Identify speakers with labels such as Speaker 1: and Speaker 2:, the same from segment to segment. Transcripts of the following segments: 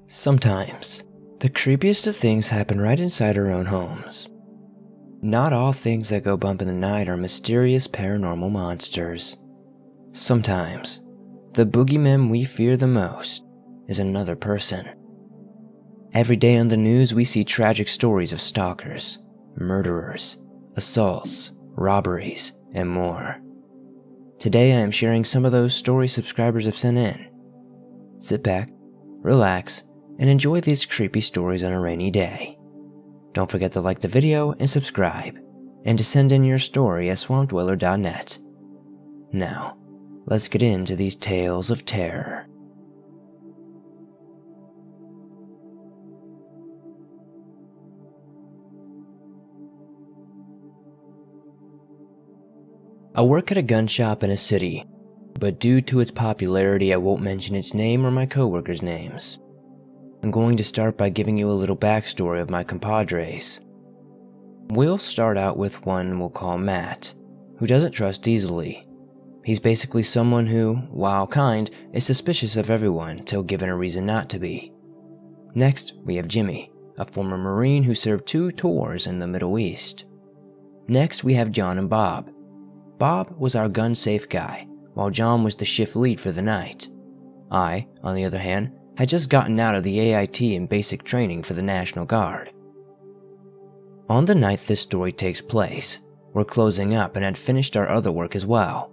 Speaker 1: Sometimes, the creepiest of things happen right inside our own homes. Not all things that go bump in the night are mysterious paranormal monsters. Sometimes, the boogeyman we fear the most is another person. Every day on the news we see tragic stories of stalkers, murderers, assaults, robberies, and more. Today I am sharing some of those stories subscribers have sent in. Sit back, relax, and enjoy these creepy stories on a rainy day. Don't forget to like the video and subscribe, and to send in your story at swampdweller.net. Now, let's get into these tales of terror. I work at a gun shop in a city, but due to its popularity I won't mention its name or my coworkers' names. I'm going to start by giving you a little backstory of my compadres. We'll start out with one we'll call Matt, who doesn't trust easily. He's basically someone who, while kind, is suspicious of everyone till given a reason not to be. Next, we have Jimmy, a former Marine who served 2 tours in the Middle East. Next, we have John and Bob. Bob was our gun-safe guy, while John was the shift lead for the night. I, on the other hand, had just gotten out of the AIT and basic training for the National Guard. On the night this story takes place, we're closing up and had finished our other work as well.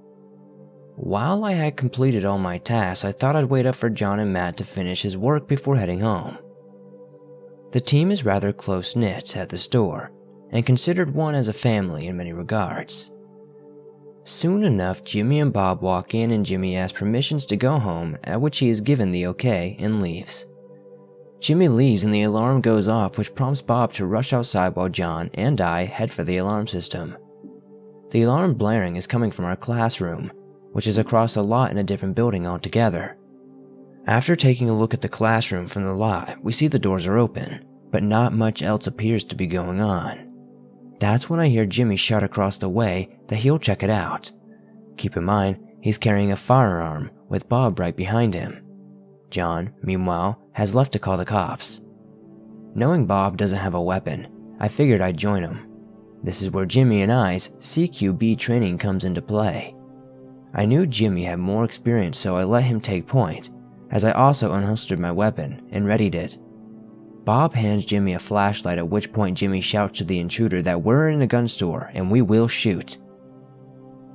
Speaker 1: While I had completed all my tasks, I thought I'd wait up for John and Matt to finish his work before heading home. The team is rather close-knit at the store, and considered one as a family in many regards. Soon enough, Jimmy and Bob walk in and Jimmy asks permissions to go home, at which he is given the okay and leaves. Jimmy leaves and the alarm goes off, which prompts Bob to rush outside while John and I head for the alarm system. The alarm blaring is coming from our classroom, which is across a lot in a different building altogether. After taking a look at the classroom from the lot, we see the doors are open, but not much else appears to be going on. That's when I hear Jimmy shout across the way that he'll check it out. Keep in mind, he's carrying a firearm with Bob right behind him. John, meanwhile, has left to call the cops. Knowing Bob doesn't have a weapon, I figured I'd join him. This is where Jimmy and I's CQB training comes into play. I knew Jimmy had more experience, so I let him take point, as I also unholstered my weapon and readied it. Bob hands Jimmy a flashlight, at which point Jimmy shouts to the intruder that we're in a gun store and we will shoot.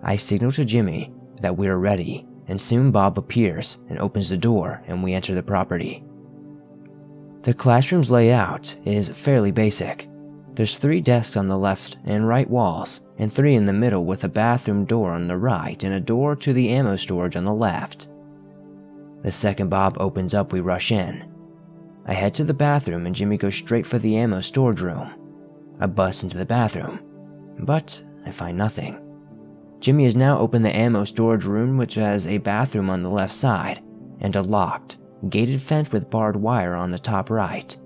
Speaker 1: I signal to Jimmy that we are ready, and soon Bob appears and opens the door and we enter the property. The classroom's layout is fairly basic. There's 3 desks on the left and right walls, and 3 in the middle with a bathroom door on the right and a door to the ammo storage on the left. The second Bob opens up, we rush in. I head to the bathroom and Jimmy goes straight for the ammo storage room. I bust into the bathroom, but I find nothing. Jimmy has now opened the ammo storage room, which has a bathroom on the left side, and a locked, gated fence with barbed wire on the top right.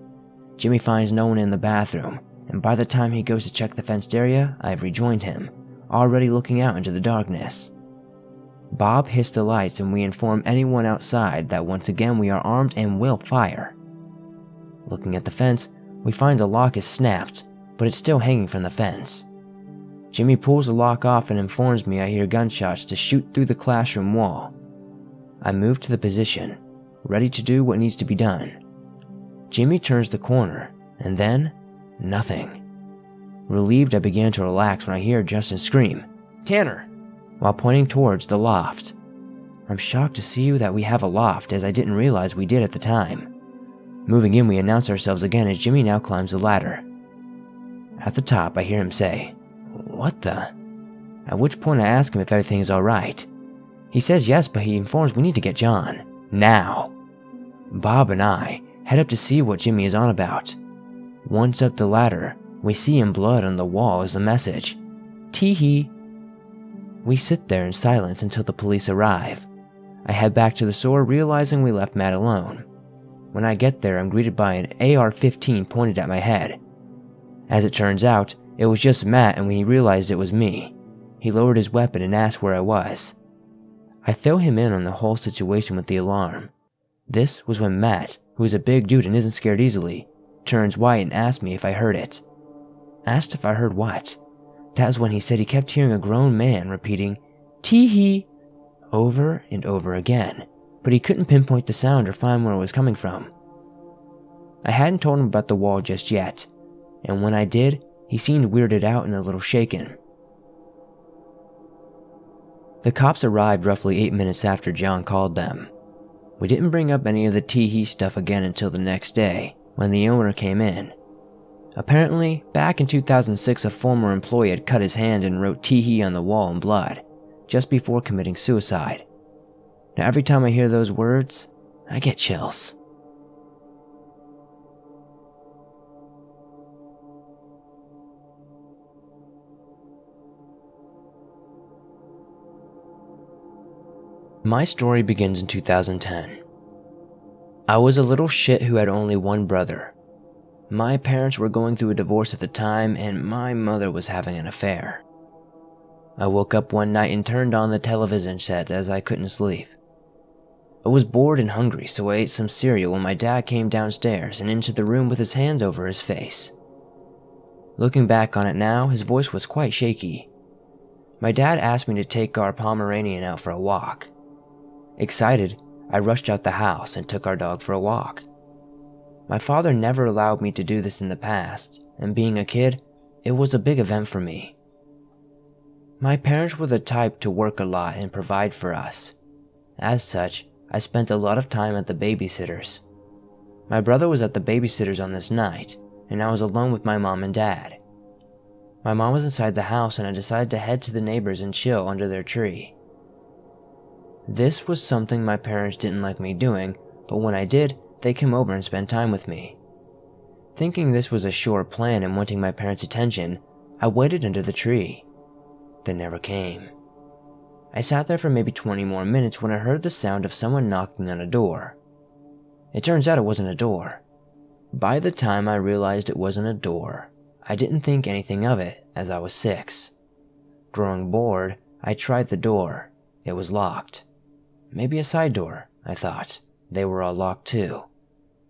Speaker 1: Jimmy finds no one in the bathroom, and by the time he goes to check the fenced area, I've rejoined him, already looking out into the darkness. Bob hits the lights and we inform anyone outside that once again we are armed and will fire. Looking at the fence, we find the lock is snapped, but it's still hanging from the fence. Jimmy pulls the lock off and informs me I hear gunshots to shoot through the classroom wall. I move to the position, ready to do what needs to be done. Jimmy turns the corner, and then, nothing. Relieved, I began to relax when I hear Justin scream, "Tanner!" while pointing towards the loft. I'm shocked to see that we have a loft, as I didn't realize we did at the time. Moving in, we announce ourselves again as Jimmy now climbs the ladder. At the top, I hear him say, "What the?" At which point I ask him if everything is alright. He says yes, but he informs we need to get John. Now! Bob and I head up to see what Jimmy is on about. Once up the ladder, we see in blood on the wall is the message, "Tee-hee." We sit there in silence until the police arrive. I head back to the store, realizing we left Matt alone. When I get there, I'm greeted by an AR-15 pointed at my head. As it turns out, it was just Matt, and when he realized it was me, he lowered his weapon and asked where I was. I fill him in on the whole situation with the alarm. This was when Matt who's a big dude and isn't scared easily, turns white and asks me if I heard it. Asked if I heard what? That was when he said he kept hearing a grown man repeating, "Tee-hee," over and over again, but he couldn't pinpoint the sound or find where it was coming from. I hadn't told him about the wall just yet, and when I did, he seemed weirded out and a little shaken. The cops arrived roughly 8 minutes after John called them. We didn't bring up any of the tee-hee stuff again until the next day, when the owner came in. Apparently, back in 2006, a former employee had cut his hand and wrote tee-hee on the wall in blood, just before committing suicide. Now every time I hear those words, I get chills. My story begins in 2010. I was a little shit who had only one brother. My parents were going through a divorce at the time, and my mother was having an affair. I woke up one night and turned on the television set as I couldn't sleep. I was bored and hungry, so I ate some cereal when my dad came downstairs and into the room with his hands over his face. Looking back on it now, his voice was quite shaky. My dad asked me to take our Pomeranian out for a walk. Excited, I rushed out the house and took our dog for a walk. My father never allowed me to do this in the past, and being a kid, it was a big event for me. My parents were the type to work a lot and provide for us. As such, I spent a lot of time at the babysitter's. My brother was at the babysitter's on this night, and I was alone with my mom and dad. My mom was inside the house, and I decided to head to the neighbors and chill under their tree. This was something my parents didn't like me doing, but when I did, they came over and spent time with me. Thinking this was a sure plan and wanting my parents' attention, I waited under the tree. They never came. I sat there for maybe 20 more minutes when I heard the sound of someone knocking on a door. It turns out it wasn't a door. By the time I realized it wasn't a door, I didn't think anything of it, as I was 6. Growing bored, I tried the door. It was locked. Maybe a side door, I thought. They were all locked too.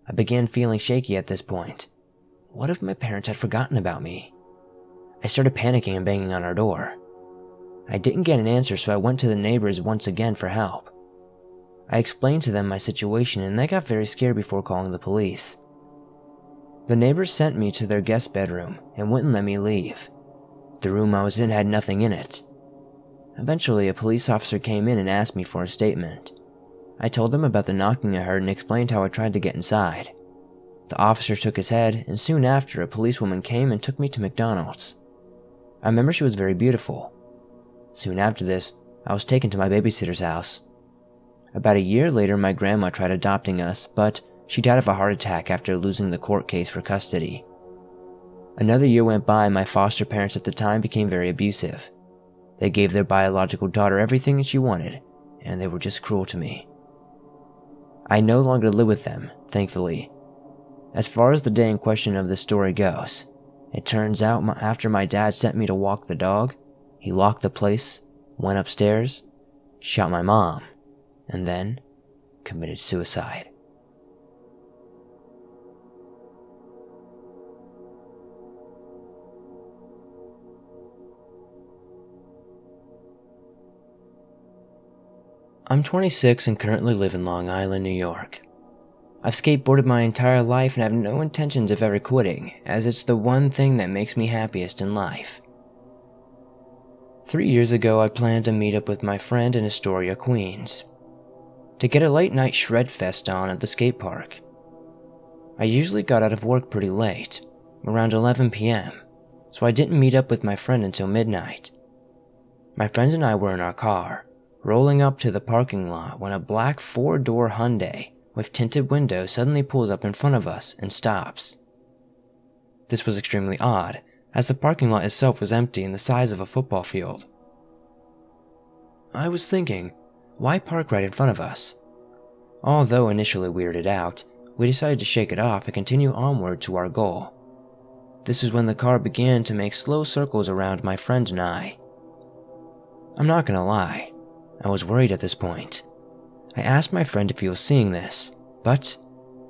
Speaker 1: I began feeling shaky at this point. What if my parents had forgotten about me? I started panicking and banging on our door. I didn't get an answer, so I went to the neighbors once again for help. I explained to them my situation and they got very scared before calling the police. The neighbors sent me to their guest bedroom and wouldn't let me leave. The room I was in had nothing in it. Eventually, a police officer came in and asked me for a statement. I told them about the knocking I heard and explained how I tried to get inside. The officer shook his head, and soon after, a policewoman came and took me to McDonald's. I remember she was very beautiful. Soon after this, I was taken to my babysitter's house. About a year later, my grandma tried adopting us, but she died of a heart attack after losing the court case for custody. Another year went by and my foster parents at the time became very abusive. They gave their biological daughter everything she wanted, and they were just cruel to me. I no longer live with them, thankfully. As far as the day in question of this story goes, it turns out after my dad sent me to walk the dog, he locked the place, went upstairs, shot my mom, and then committed suicide. I'm 26 and currently live in Long Island, New York. I've skateboarded my entire life and have no intentions of ever quitting, as it's the one thing that makes me happiest in life. 3 years ago, I planned to meet up with my friend in Astoria, Queens, to get a late night shred fest on at the skate park. I usually got out of work pretty late, around 11 p.m., so I didn't meet up with my friend until midnight. My friends and I were in our car, rolling up to the parking lot when a black 4-door Hyundai with tinted windows suddenly pulls up in front of us and stops. This was extremely odd, as the parking lot itself was empty and the size of a football field. I was thinking, why park right in front of us? Although initially weirded out, we decided to shake it off and continue onward to our goal. This was when the car began to make slow circles around my friend and I. I'm not gonna lie, I was worried at this point. I asked my friend if he was seeing this, but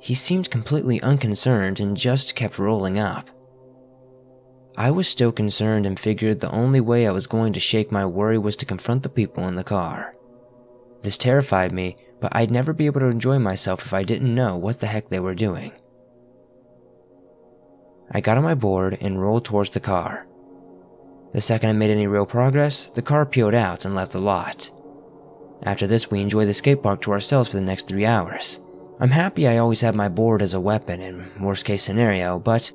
Speaker 1: he seemed completely unconcerned and just kept rolling up. I was still concerned and figured the only way I was going to shake my worry was to confront the people in the car. This terrified me, but I'd never be able to enjoy myself if I didn't know what the heck they were doing. I got on my board and rolled towards the car. The second I made any real progress, the car peeled out and left the lot. After this, we enjoyed the skate park to ourselves for the next 3 hours. I'm happy I always had my board as a weapon in worst case scenario, but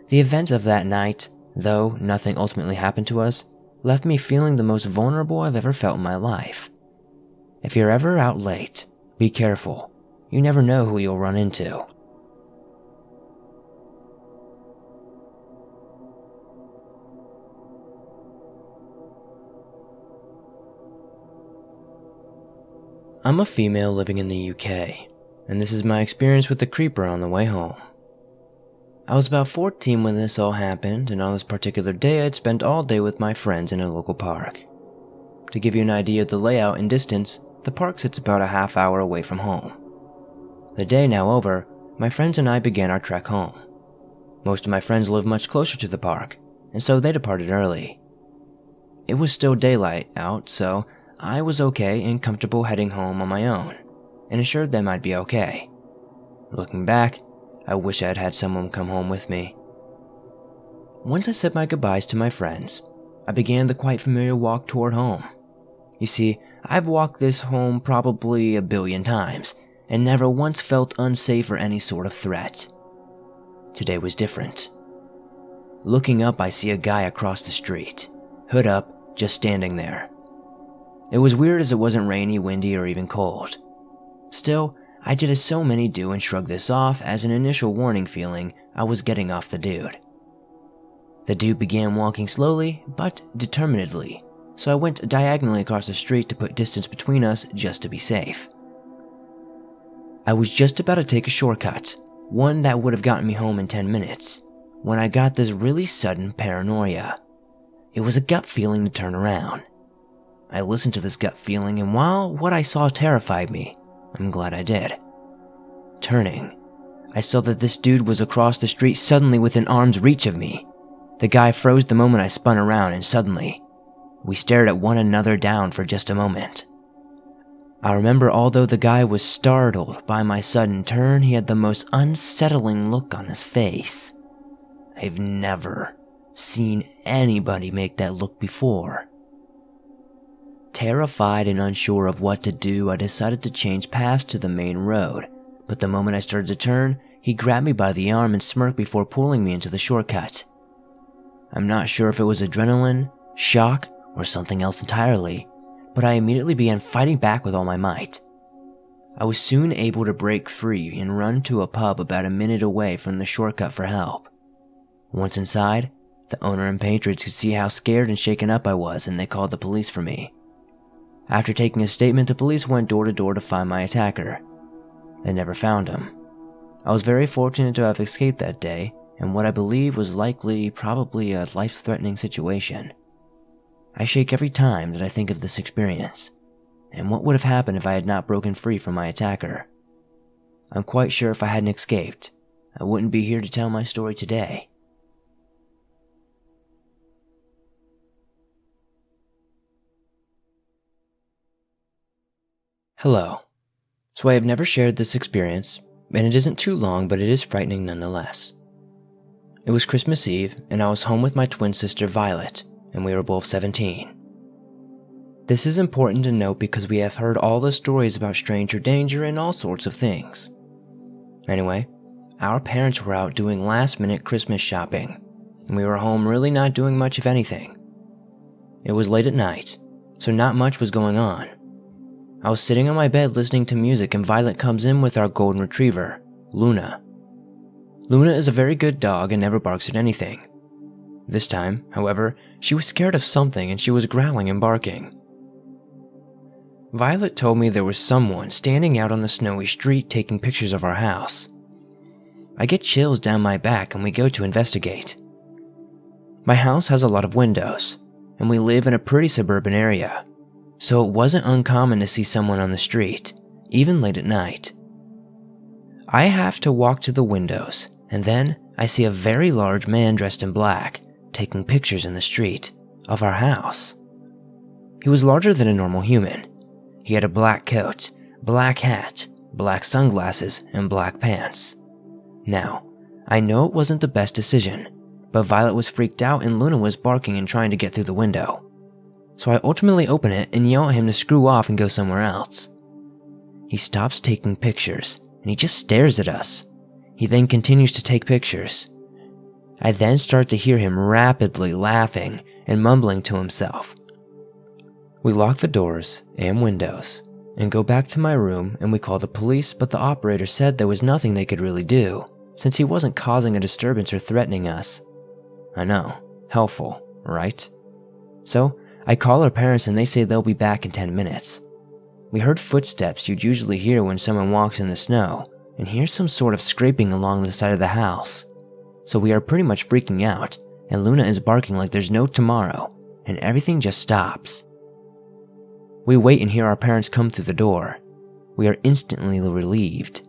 Speaker 1: the event of that night, though nothing ultimately happened to us, left me feeling the most vulnerable I've ever felt in my life. If you're ever out late, be careful. You never know who you'll run into. I'm a female living in the UK, and this is my experience with the creeper on the way home. I was about 14 when this all happened, and on this particular day I'd spent all day with my friends in a local park. To give you an idea of the layout and distance, the park sits about a half hour away from home. The day now over, my friends and I began our trek home. Most of my friends live much closer to the park, and so they departed early. It was still daylight out, so I was okay and comfortable heading home on my own, and assured them I'd be okay. Looking back, I wish I had had someone come home with me. Once I said my goodbyes to my friends, I began the quite familiar walk toward home. You see, I've walked this home probably a billion times, and never once felt unsafe or any sort of threat. Today was different. Looking up, I see a guy across the street, hood up, just standing there. It was weird as it wasn't rainy, windy, or even cold. Still, I did as so many do and shrugged this off as an initial warning feeling I was getting off the dude. The dude began walking slowly, but determinedly, so I went diagonally across the street to put distance between us just to be safe. I was just about to take a shortcut, one that would have gotten me home in 10 minutes, when I got this really sudden paranoia. It was a gut feeling to turn around. I listened to this gut feeling, and while what I saw terrified me, I'm glad I did. Turning, I saw that this dude was across the street suddenly within arm's reach of me. The guy froze the moment I spun around, and suddenly, we stared at one another down for just a moment. I remember although the guy was startled by my sudden turn, he had the most unsettling look on his face. I've never seen anybody make that look before. Terrified and unsure of what to do, I decided to change paths to the main road, but the moment I started to turn, he grabbed me by the arm and smirked before pulling me into the shortcut. I'm not sure if it was adrenaline, shock, or something else entirely, but I immediately began fighting back with all my might. I was soon able to break free and run to a pub about a minute away from the shortcut for help. Once inside, the owner and patrons could see how scared and shaken up I was, and they called the police for me. After taking a statement, the police went door to door to find my attacker. They never found him. I was very fortunate to have escaped that day, and what I believe was probably a life-threatening situation. I shake every time that I think of this experience, and what would have happened if I had not broken free from my attacker. I'm quite sure if I hadn't escaped, I wouldn't be here to tell my story today. Hello. So I have never shared this experience, and it isn't too long, but it is frightening nonetheless. It was Christmas Eve, and I was home with my twin sister Violet, and we were both 17. This is important to note because we have heard all the stories about stranger danger and all sorts of things. Anyway, our parents were out doing last-minute Christmas shopping, and we were home really not doing much of anything. It was late at night, so not much was going on. I was sitting on my bed listening to music, and Violet comes in with our golden retriever, Luna. Luna is a very good dog and never barks at anything. This time, however, she was scared of something and she was growling and barking. Violet told me there was someone standing out on the snowy street taking pictures of our house. I get chills down my back and we go to investigate. My house has a lot of windows, and we live in a pretty suburban area, so it wasn't uncommon to see someone on the street, even late at night. I have to walk to the windows, and then I see a very large man dressed in black taking pictures in the street of our house. He was larger than a normal human. He had a black coat, black hat, black sunglasses, and black pants. Now, I know it wasn't the best decision, but Violet was freaked out and Luna was barking and trying to get through the window. So I ultimately open it and yell at him to screw off and go somewhere else. He stops taking pictures and he just stares at us. He then continues to take pictures. I then start to hear him rapidly laughing and mumbling to himself. We lock the doors and windows and go back to my room and we call the police, but the operator said there was nothing they could really do since he wasn't causing a disturbance or threatening us. I know, helpful, right? So I call our parents and they say they'll be back in 10 minutes. We heard footsteps you'd usually hear when someone walks in the snow and hear some sort of scraping along the side of the house. So we are pretty much freaking out and Luna is barking like there's no tomorrow and everything just stops. We wait and hear our parents come through the door. We are instantly relieved.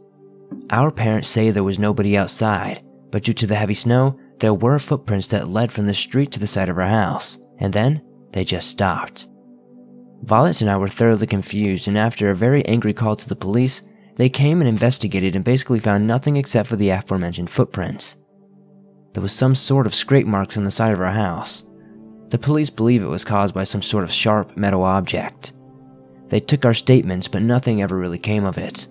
Speaker 1: Our parents say there was nobody outside, but due to the heavy snow, there were footprints that led from the street to the side of our house, and then they just stopped. Violet and I were thoroughly confused, and after a very angry call to the police, they came and investigated and basically found nothing except for the aforementioned footprints. There was some sort of scrape marks on the side of our house. The police believe it was caused by some sort of sharp metal object. They took our statements, but nothing ever really came of it.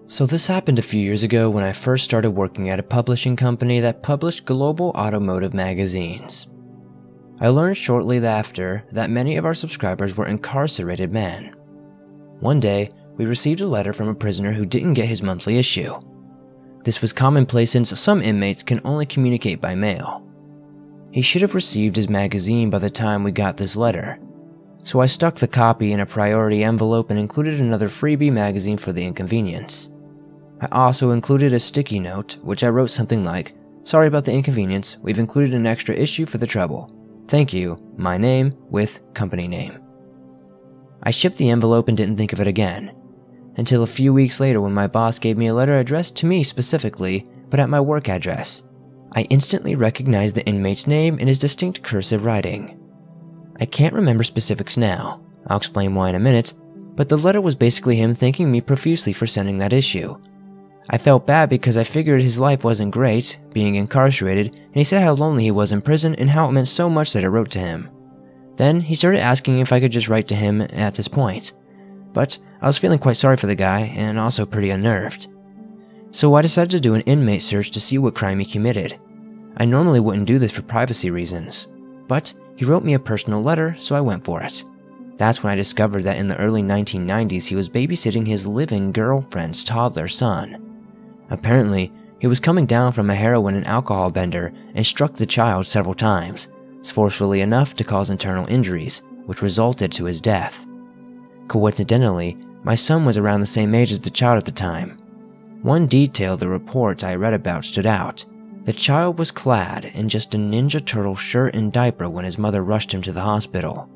Speaker 1: So this happened a few years ago when I first started working at a publishing company that published global automotive magazines. I learned shortly thereafter that many of our subscribers were incarcerated men. One day, we received a letter from a prisoner who didn't get his monthly issue. This was commonplace since some inmates can only communicate by mail. He should have received his magazine by the time we got this letter. So I stuck the copy in a priority envelope and included another freebie magazine for the inconvenience. I also included a sticky note, which I wrote something like, "Sorry about the inconvenience, we've included an extra issue for the trouble. Thank you, my name," with company name. I shipped the envelope and didn't think of it again, until a few weeks later when my boss gave me a letter addressed to me specifically, but at my work address. I instantly recognized the inmate's name and his distinct cursive writing. I can't remember specifics now, I'll explain why in a minute, but the letter was basically him thanking me profusely for sending that issue. I felt bad because I figured his life wasn't great, being incarcerated, and he said how lonely he was in prison and how it meant so much that I wrote to him. Then he started asking if I could just write to him at this point, but I was feeling quite sorry for the guy and also pretty unnerved. So I decided to do an inmate search to see what crime he committed. I normally wouldn't do this for privacy reasons, but he wrote me a personal letter, so I went for it. That's when I discovered that in the early 1990s he was babysitting his living girlfriend's toddler son. Apparently, he was coming down from a heroin and alcohol bender and struck the child several times, forcefully enough to cause internal injuries, which resulted to his death. Coincidentally, my son was around the same age as the child at the time. One detail the report I read about stood out. The child was clad in just a Ninja Turtle shirt and diaper when his mother rushed him to the hospital.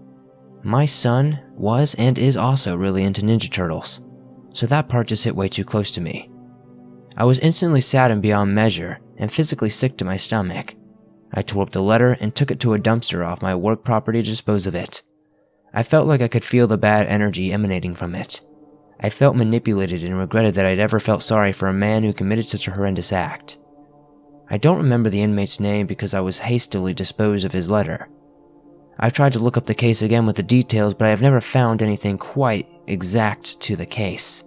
Speaker 1: My son was and is also really into Ninja Turtles, so that part just hit way too close to me. I was instantly saddened beyond measure and physically sick to my stomach. I tore up the letter and took it to a dumpster off my work property to dispose of it. I felt like I could feel the bad energy emanating from it. I felt manipulated and regretted that I'd ever felt sorry for a man who committed such a horrendous act. I don't remember the inmate's name because I was hastily disposed of his letter. I've tried to look up the case again with the details, but I have never found anything quite exact to the case.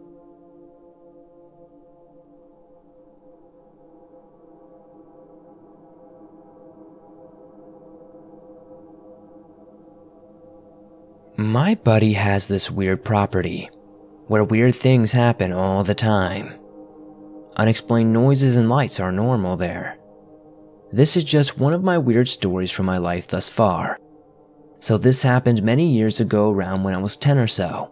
Speaker 1: My buddy has this weird property, where weird things happen all the time. Unexplained noises and lights are normal there. This is just one of my weird stories from my life thus far. So this happened many years ago around when I was 10 or so.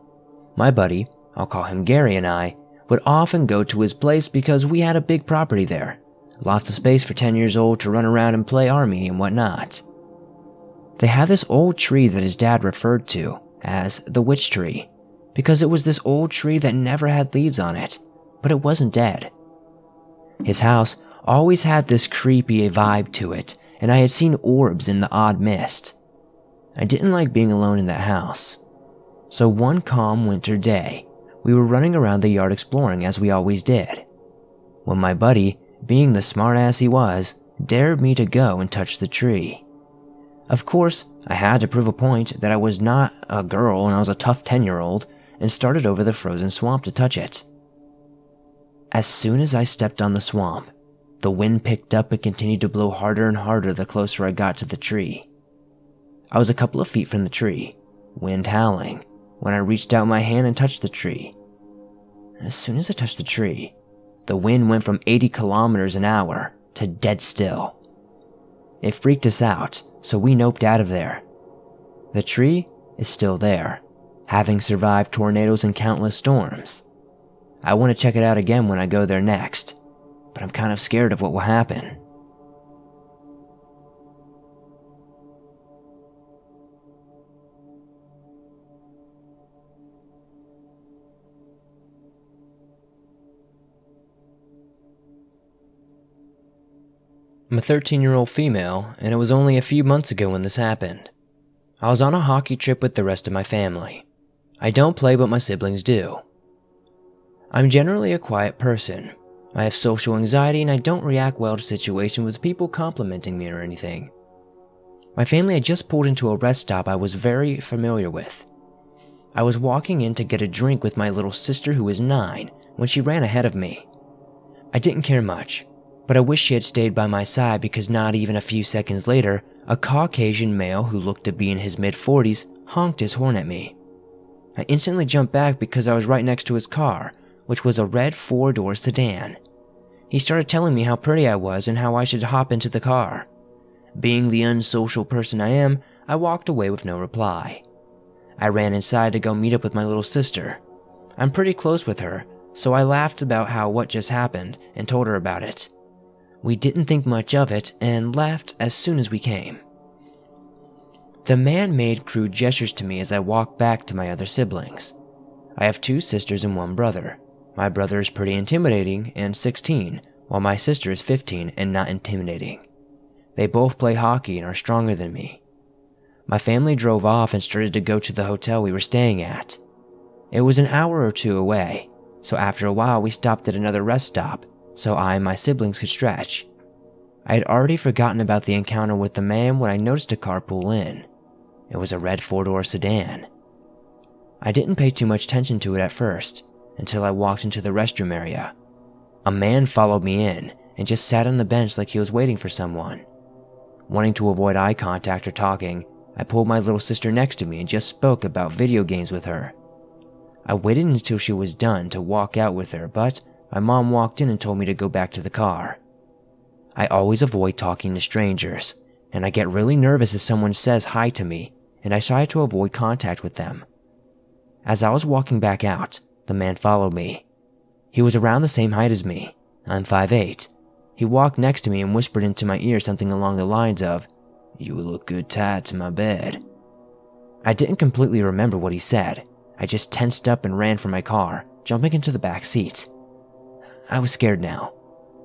Speaker 1: My buddy, I'll call him Gary, and I would often go to his place because we had a big property there. Lots of space for 10 years old to run around and play army and whatnot. They had this old tree that his dad referred to as the witch tree, because it was this old tree that never had leaves on it, but it wasn't dead. His house always had this creepy vibe to it, and I had seen orbs in the odd mist. I didn't like being alone in that house. So one calm winter day, we were running around the yard exploring as we always did, when my buddy, being the smartass he was, dared me to go and touch the tree. Of course, I had to prove a point that I was not a girl and I was a tough 10-year-old, and started over the frozen swamp to touch it. As soon as I stepped on the swamp, the wind picked up and continued to blow harder and harder the closer I got to the tree. I was a couple of feet from the tree, wind howling, when I reached out my hand and touched the tree. As soon as I touched the tree, the wind went from 80 kilometers an hour to dead still. It freaked us out, so we noped out of there. The tree is still there, having survived tornadoes and countless storms. I want to check it out again when I go there next, but I'm kind of scared of what will happen. I'm a 13-year-old female, and it was only a few months ago when this happened. I was on a hockey trip with the rest of my family. I don't play, but my siblings do. I'm generally a quiet person. I have social anxiety and I don't react well to situations with people complimenting me or anything. My family had just pulled into a rest stop I was very familiar with. I was walking in to get a drink with my little sister who is 9 when she ran ahead of me. I didn't care much, but I wish she had stayed by my side because not even a few seconds later, a Caucasian male who looked to be in his mid-40s honked his horn at me. I instantly jumped back because I was right next to his car, which was a red 4-door sedan. He started telling me how pretty I was and how I should hop into the car. Being the unsocial person I am, I walked away with no reply. I ran inside to go meet up with my little sister. I'm pretty close with her, so I laughed about what just happened and told her about it. We didn't think much of it and left as soon as we came. The man made crude gestures to me as I walked back to my other siblings. I have 2 sisters and 1 brother. My brother is pretty intimidating and 16, while my sister is 15 and not intimidating. They both play hockey and are stronger than me. My family drove off and started to go to the hotel we were staying at. It was an hour or 2 away, so after a while we stopped at another rest stop so I and my siblings could stretch. I had already forgotten about the encounter with the man when I noticed a car pull in. It was a red 4-door sedan. I didn't pay too much attention to it at first, until I walked into the restroom area. A man followed me in and just sat on the bench like he was waiting for someone. Wanting to avoid eye contact or talking, I pulled my little sister next to me and just spoke about video games with her. I waited until she was done to walk out with her, but my mom walked in and told me to go back to the car. I always avoid talking to strangers, and I get really nervous if someone says hi to me, and I try to avoid contact with them. As I was walking back out, the man followed me. He was around the same height as me. I'm 5'8". He walked next to me and whispered into my ear something along the lines of, "You look good tied to my bed." I didn't completely remember what he said. I just tensed up and ran for my car, jumping into the back seat. I was scared now,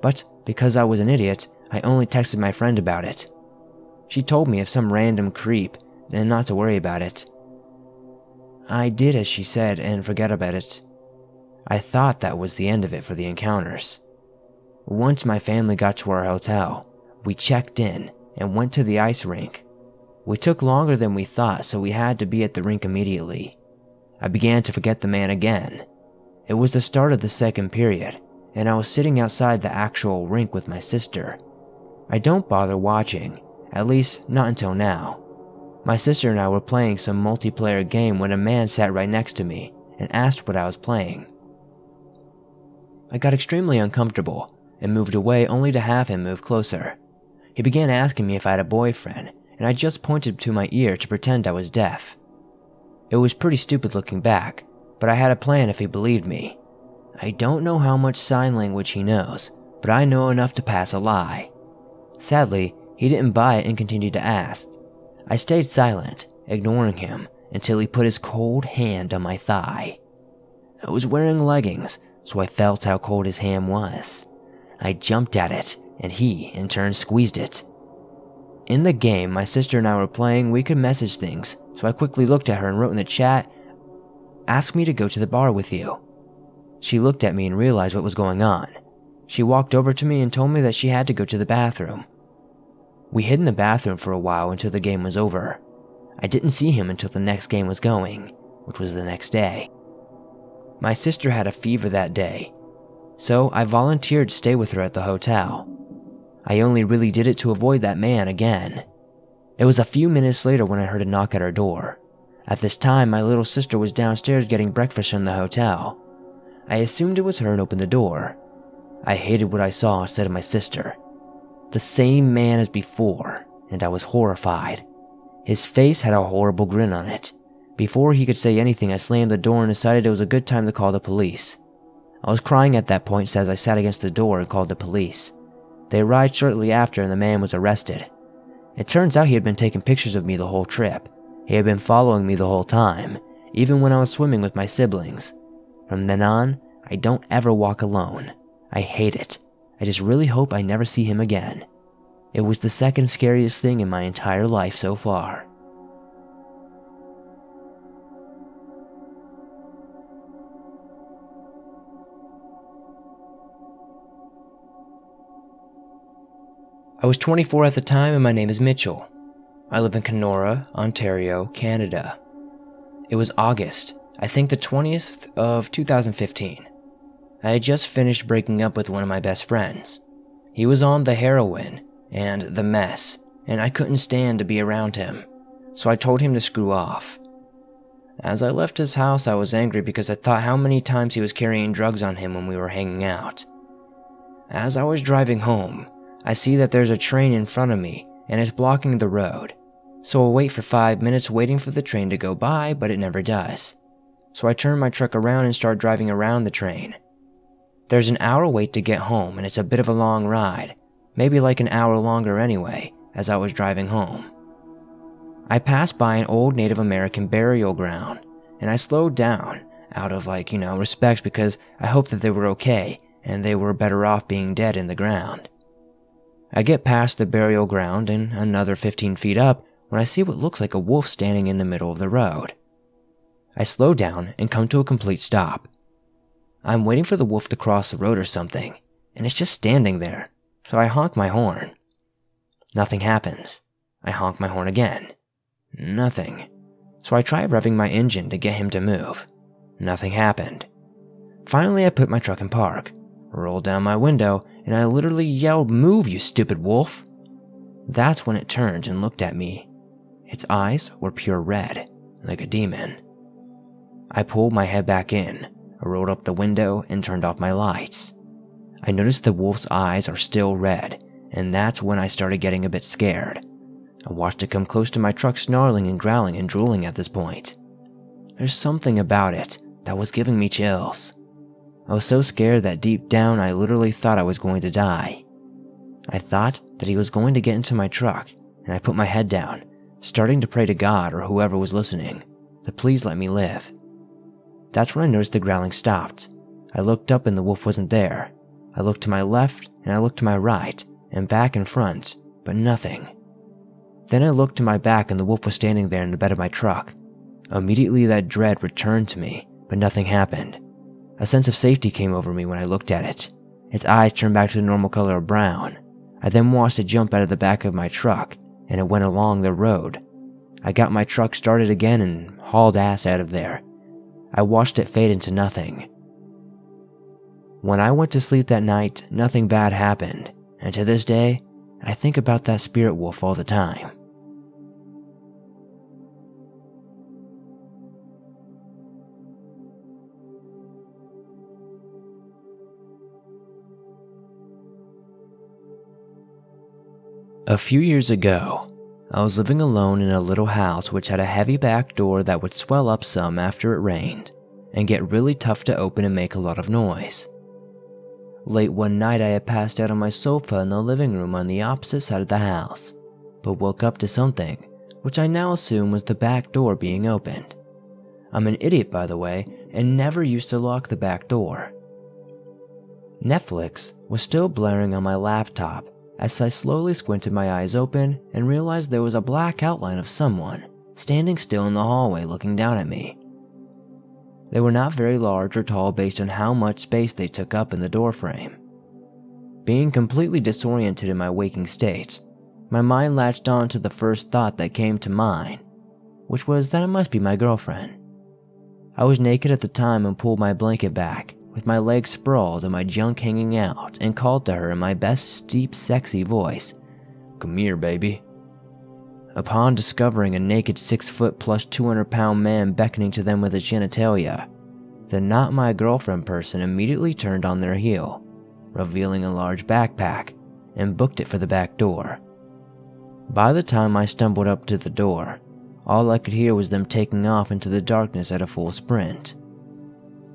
Speaker 1: but because I was an idiot, I only texted my friend about it. She told me if some random creep, then not to worry about it. I did as she said and forgot about it. I thought that was the end of it for the encounters. Once my family got to our hotel, we checked in and went to the ice rink. We took longer than we thought, so we had to be at the rink immediately. I began to forget the man again. It was the start of the second period, and I was sitting outside the actual rink with my sister. I don't bother watching, at least not until now. My sister and I were playing some multiplayer game when a man sat right next to me and asked what I was playing. I got extremely uncomfortable and moved away only to have him move closer. He began asking me if I had a boyfriend, and I just pointed to my ear to pretend I was deaf. It was pretty stupid looking back, but I had a plan if he believed me. I don't know how much sign language he knows, but I know enough to pass a lie. Sadly, he didn't buy it and continued to ask. I stayed silent, ignoring him, until he put his cold hand on my thigh. I was wearing leggings, so I felt how cold his hand was. I jumped at it, and he, in turn, squeezed it. In the game my sister and I were playing, we could message things, so I quickly looked at her and wrote in the chat, "Ask me to go to the bar with you." She looked at me and realized what was going on. She walked over to me and told me that she had to go to the bathroom. We hid in the bathroom for a while until the game was over. I didn't see him until the next game was going, which was the next day. My sister had a fever that day, so I volunteered to stay with her at the hotel. I only really did it to avoid that man again. It was a few minutes later when I heard a knock at our door. At this time, my little sister was downstairs getting breakfast in the hotel. I assumed it was her and opened the door. I hated what I saw instead of my sister. The same man as before, and I was horrified. His face had a horrible grin on it. Before he could say anything, I slammed the door and decided it was a good time to call the police. I was crying at that point as I sat against the door and called the police. They arrived shortly after and the man was arrested. It turns out he had been taking pictures of me the whole trip. He had been following me the whole time, even when I was swimming with my siblings. From then on, I don't ever walk alone. I hate it. I just really hope I never see him again. It was the second scariest thing in my entire life so far. I was 24 at the time and my name is Mitchell. I live in Kenora, Ontario, Canada. It was August, I think the 20th of 2015. I had just finished breaking up with one of my best friends. He was on the heroin and the mess, and I couldn't stand to be around him, so I told him to screw off. As I left his house, I was angry because I thought how many times he was carrying drugs on him when we were hanging out. As I was driving home, I see that there's a train in front of me and it's blocking the road, so I'll wait for 5 minutes waiting for the train to go by, but it never does. So I turn my truck around and start driving around the train. There's an hour wait to get home and it's a bit of a long ride, maybe like an hour longer anyway, as I was driving home. I passed by an old Native American burial ground, and I slowed down, out of respect, because I hoped that they were okay, and they were better off being dead in the ground. I get past the burial ground and another 15 feet up when I see what looks like a wolf standing in the middle of the road. I slow down and come to a complete stop. I'm waiting for the wolf to cross the road or something, and it's just standing there, so I honk my horn. Nothing happens. I honk my horn again. Nothing. So I try revving my engine to get him to move. Nothing happened. Finally, I put my truck in park, rolled down my window, and I literally yelled, "Move, you stupid wolf!" That's when it turned and looked at me. Its eyes were pure red, like a demon. I pulled my head back in, rolled up the window, and turned off my lights. I noticed the wolf's eyes are still red, and that's when I started getting a bit scared. I watched it come close to my truck, snarling and growling and drooling at this point. There's something about it that was giving me chills. I was so scared that deep down I literally thought I was going to die. I thought that he was going to get into my truck, and I put my head down, starting to pray to God or whoever was listening to please let me live. That's when I noticed the growling stopped. I looked up and the wolf wasn't there. I looked to my left and I looked to my right and back and front, but nothing. Then I looked to my back and the wolf was standing there in the bed of my truck. Immediately that dread returned to me, but nothing happened. A sense of safety came over me when I looked at it. Its eyes turned back to the normal color of brown. I then watched it jump out of the back of my truck, and it went along the road. I got my truck started again and hauled ass out of there. I watched it fade into nothing. When I went to sleep that night, nothing bad happened, and to this day, I think about that spirit wolf all the time. A few years ago, I was living alone in a little house which had a heavy back door that would swell up some after it rained and get really tough to open and make a lot of noise. Late one night I had passed out on my sofa in the living room on the opposite side of the house, but woke up to something which I now assume was the back door being opened. I'm an idiot, by the way, and never used to lock the back door. Netflix was still blaring on my laptop as I slowly squinted my eyes open and realized there was a black outline of someone standing still in the hallway looking down at me. They were not very large or tall based on how much space they took up in the doorframe. Being completely disoriented in my waking state, my mind latched on to the first thought that came to mind, which was that it must be my girlfriend. I was naked at the time and pulled my blanket back, with my legs sprawled and my junk hanging out, and called to her in my best deep sexy voice, "Come here, baby." Upon discovering a naked 6-foot plus 200-pound man beckoning to them with his genitalia, the not my girlfriend person immediately turned on their heel, revealing a large backpack, and booked it for the back door. By the time I stumbled up to the door, all I could hear was them taking off into the darkness at a full sprint.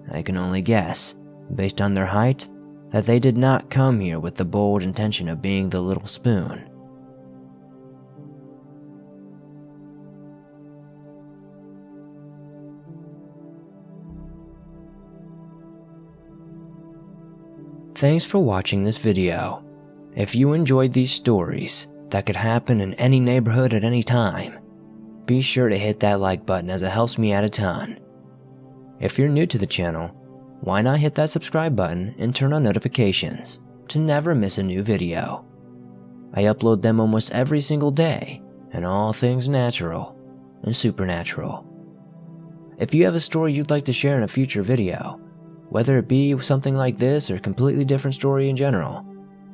Speaker 1: I can only guess, based on their height, that they did not come here with the bold intention of being the little spoon. Thanks for watching this video. If you enjoyed these stories that could happen in any neighborhood at any time, be sure to hit that like button as it helps me out a ton. If you're new to the channel, why not hit that subscribe button and turn on notifications to never miss a new video. I upload them almost every single day, and all things natural and supernatural. If you have a story you'd like to share in a future video, whether it be something like this or a completely different story in general,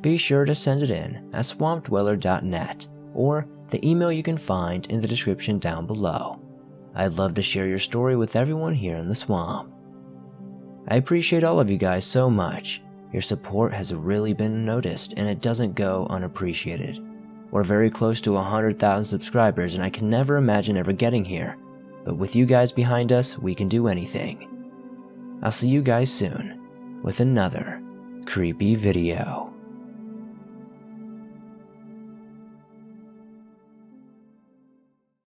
Speaker 1: be sure to send it in at swampdweller.net or the email you can find in the description down below. I'd love to share your story with everyone here in the swamp. I appreciate all of you guys so much. Your support has really been noticed and it doesn't go unappreciated. We're very close to 100,000 subscribers and I can never imagine ever getting here, but with you guys behind us, we can do anything. I'll see you guys soon with another creepy video.